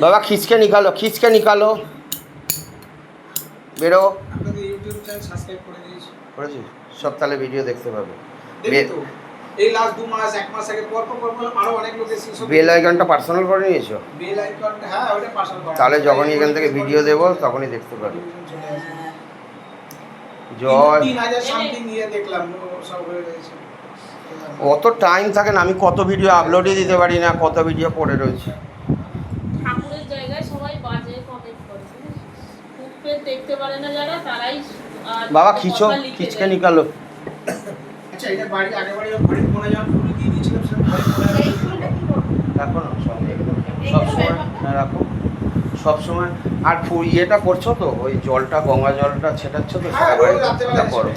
बाबा खींच के निकालो বেরো আপনাদের ইউটিউব চ্যানেল সাবস্ক্রাইব করে দিয়েছি। করেছি সব তাহলে ভিডিও দেখতে পাবে। দেখি তো এই লাস্ট 2 মাস 1 মাস আগে পর আরো অনেক লোক এসেছে সব বেল আইকনটা পার্সোনাল করে নিয়েছো? বেল আইকন হ্যাঁ ওটা পার্সোনাল করা। তাহলে যখনই এখান থেকে ভিডিও দেবো তখনই দেখতে পাবে। জয় 3000 সামথিং নিয়ে দেখলাম সব হয়ে গেছে। অত টাইম থাকে না, আমি কত ভিডিও আপলোডই দিতে পারি না, কত ভিডিও পড়ে রয়েছে। ঠাকুরের জায়গায় সবাই বাজে কমেন্ট করে, খুব দেখতে পারে না যারা, তারাই বাবা খিচো খিচকে নিকালো। আচ্ছা এটা বাড়ি আগে বাড়ি ঘরে মনে যান ফুল দিয়ে দিয়েছিলাম সব ঘরে মনে এই ফুলটা কি করব? রাখো না সব সময় হ্যাঁ রাখো সব সময়। আর ইয়েটা করছো তো, ওই জলটা গঙ্গা জলটা ছেটাচ্ছ তো, হ্যাঁ, সেটা ওই রাত্রে ওটা বেলা করো,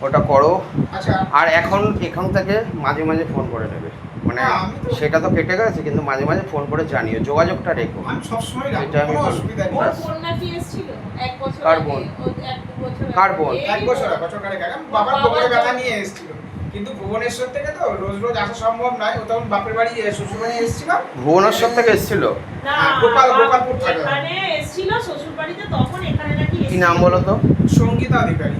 ওটা করো। আচ্ছা আর এখান থেকে মাঝে মাঝে ফোন করে নেবে, মানে হ্যাঁ, আমি তো- সেটা তো কেটে গেছে, কিন্তু মাঝে মাঝে ফোন করে জানিও, যোগাযোগটা রেখো। আমি সব সময় রাখি, এটা আমি কোনো বলবো। অসুবিধা নেই। ওর বোন নাকি এসেছিল 1 বছর কার আগে, বোন? ও 1-2 বছর আগে। কার বোন? এই 1 বছর কারে বাবার কোমরে ব্যথা নিয়ে এসেছিল, কিন্তু ভুবনেশ্বর থেকে তো রোজ রোজ আসা সম্ভব নয়, ও তখন বাপের বাড়ি শ্বশুর বাড়ি এসেছিল। ভুবনেশ্বর থেকে এসেছিল? না, গোপালপুর থাকে। এখানে এসেছিল শ্বশুর বাড়িতে, তখন এখানে নাকি কি নাম বলো তো? সঙ্গীতা অধিকারী।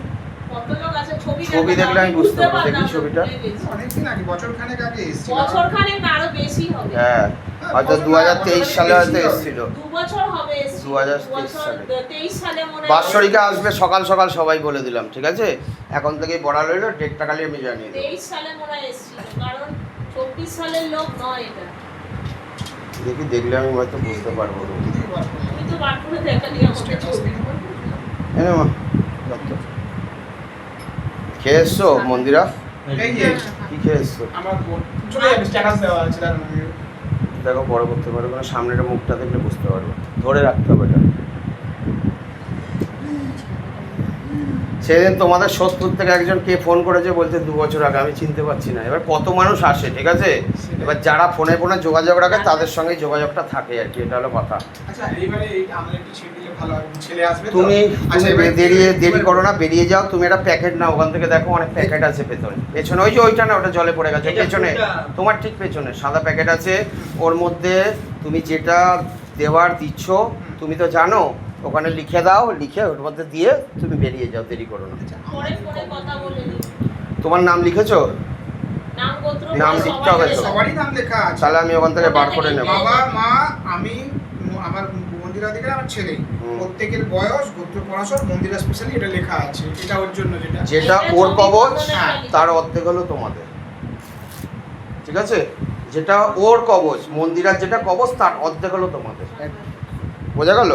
কত লোক আছে, ছবি ছবি দেখলে আমি বুঝতে পারবো, দেখি পারলাম না, ছবিটা। ভুলে গেছি। অনেকদিন আগে বছর খানেক আগে এসেছিল। বছর খানেক না, আরো বেশি হবে। হ্যাঁ হয়তো 2023 সালে হয়তো এসেছিল। 2 বছর হবে এসেছিল। 2023 সালে। 23 সালে মনে হয়। বাৎসরিকা আসবে সকাল সকাল, সবাই বলে দিলাম, ঠিক আছে? এখন থেকেই বড়া রইলো, ডেটটা খালি আমি জানিয়ে দেবো। 23 সালে মনে হয় এসেছিল, কারণ 24 সালের লোক নয় এটা। দেখি, দেখলে আমি হয়তো বুঝতে পারবো। তুমি তো বার করে দেখালি আমাকে ছবি। এনে মা দত্ত। খেয়ে এসছো মন্দিরা? এই যে কি খেয়ে এসছো? আমার বোন চলে যাবে, স্ট্যাটাস দেওয়া আছে দাঁড়ান। দেখো বড় করতে পারবে না, সামনের মুখটা দেখলে বুঝতে পারবে, ধরে রাখতে হবে এটা। সেদিন তোমাদের সোদপুর থেকে একজন কে ফোন করেছে, বলতে 2 বছর আগে, আমি চিনতে পারছি না। এবার কত মানুষ আসে, ঠিক আছে? এবার যারা ফোনে ফোনে যোগাযোগ রাখে তাদের সঙ্গে যোগাযোগটা থাকে আর কি, এটা হলো কথা। আচ্ছা এইবারে এইটা আমাদের একটু ছেড়ে দিলে ভালো হয়, ছেলে আসবে তো। তুমি আচ্ছা, এবারে দেরি করো না, বেরিয়ে যাও। তুমি একটা প্যাকেট নাও, ওখান থেকে দেখো অনেক প্যাকেট আছে পেছনে, ওই যে ওইটা না, ওটা জলে পড়ে গেছে পেছনে, তোমার ঠিক পেছনে সাদা প্যাকেট আছে। ওর মধ্যে তুমি যেটা দেওয়ার দিচ্ছ তুমি তো জানো, ওখানে লিখে দাও, লিখে ওর মধ্যে দিয়ে তুমি বেরিয়ে যাও, দেরি করো না। পরে পরে কথা বলে নি। তোমার নাম লিখেছো? নাম গোত্র নাম সবাই লিখতে হবে তো। জানে। সবারই নাম লেখা আছে। তাহলে আমি ওখান থেকে বার করে নেবো। বাবা মা আমি আমার মন্দিরা দিকে আমার ছেলে, হুম। প্রত্যেকের বয়স গোত্র পড়াশোনা মন্দিরা স্পেশালি এটা লেখা আছে, এটা ওর জন্য যেটা যেটা এটা ওর ছবি কবচ, বর্ণনা হ্যাঁ, খালি। তার অর্ধেক হলো তোমাদের, ঠিক আছে? যেটা ওর কবচ, মন্দিরার যেটা কবচ, তার অর্ধেক হলো তোমাদের। বোঝা গেল?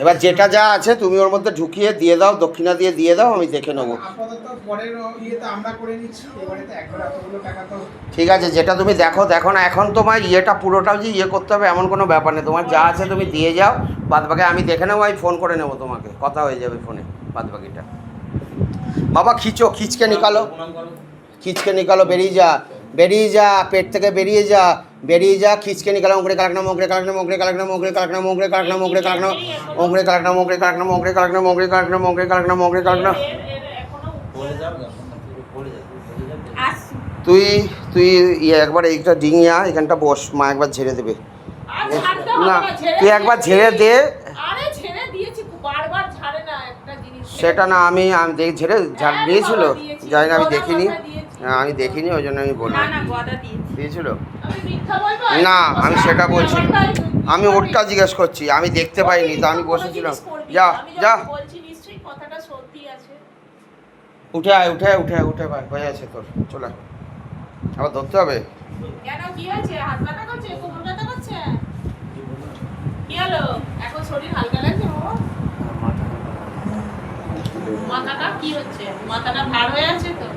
এবার যেটা যা আছে তুমি ওর মধ্যে ঢুকিয়ে দিয়ে দাও, দক্ষিণা দিয়ে দাও, আমি দেখে নেবো। আপাতত পরের ইয়েতে আমরা করে নিচ্ছি, এবারে তো একবার এতগুলো টাকা তো ঠিক আছে, যেটা তুমি দেখো না, এখন তোমার ইয়েটা পুরোটাও যে ইয়ে করতে হবে এমন কোনো ব্যাপার নেই, তোমার যা আছে তুমি দিয়ে যাও, বাদ বাকি আমি দেখে নেবো, আমি ফোন করে নেবো তোমাকে, কথা হয়ে যাবে ফোনে বাদ বাকিটা। বাবা খিচকে নিকালো, বেরিয়ে যা পেট থেকে, বেরিয়ে যা, খিচকে নিকালো, মোগরে কালকনা, তুই একবার এইটা ডিঙিয়া এখানটা বস, মা একবার ঝেড়ে দেবে। আর ছাড়তে হবে না, না, ঝেড়ে তুই একবার ঝেড়ে দে। আরে ঝেড়ে দিয়েছি, বারবার ঝাড়ে না একটা জিনিস। সেটা না, আমি দেখি ঝেড়ে ঝাড় হ্যাঁ, দিয়েছিল, বাবা দিয়েছি। জানি না, আমি গদা দেখিনি। কথা দিয়েছি। হ্যাঁ, আমি দেখিনি, ওই জন্য আমি বললাম। না না, গদা দিয়েছি। দিয়েছিল? আমি মিথ্যা বলবো? না, আমি সেটা বলছি না। ব্যাপারটা আমি ওরটা জিজ্ঞেস করছি, আমি দেখতে পাইনি তো, আমি বসেছিলাম। যা আমি যা, যখন বলছি নিশ্চয়ই কথাটা সত্যি আছে। উঠে আয়, ভাই, হয়ে আছে তোর, চলে আয়। আবার ধরতে হবে। কেন, কি হয়েছে? হাত ব্যথা করছে, কোমর ব্যথা করছে? কি হলো? এখন শরীর হালকা লাগছে বাবা? মাথাটা কি হচ্ছে? মাথাটা ভার হয়ে আছে তো?